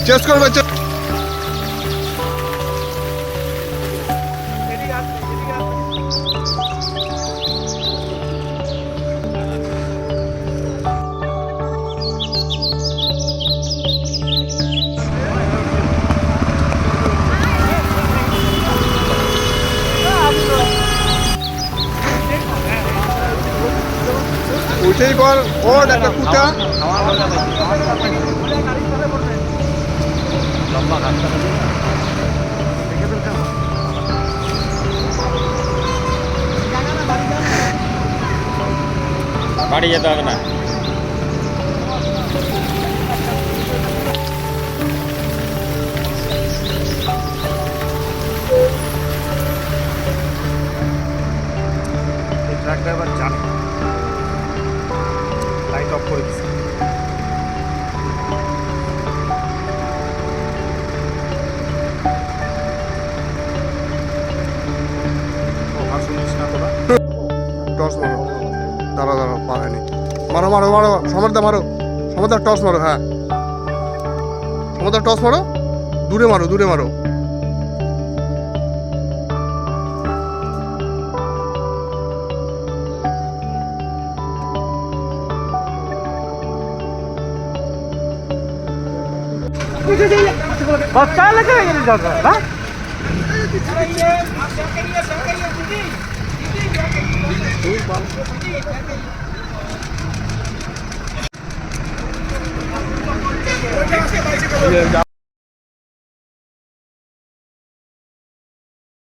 Chess করবে উঠেই কর ওর একটা কুটা বাড়ি যেতে হবে না। ট্রাক ড্রাইভার জানে, লাইট অফ করে দিচ্ছে। শুনিস না তোরা? টস মারো, দাঁড়া পারেনি। মারো মারো মারো, সমর্দা মারো, সমর্দা টস মারো। হ্যাঁ সমর্দা টস মারো, দূরে মারো, দূরে মারো।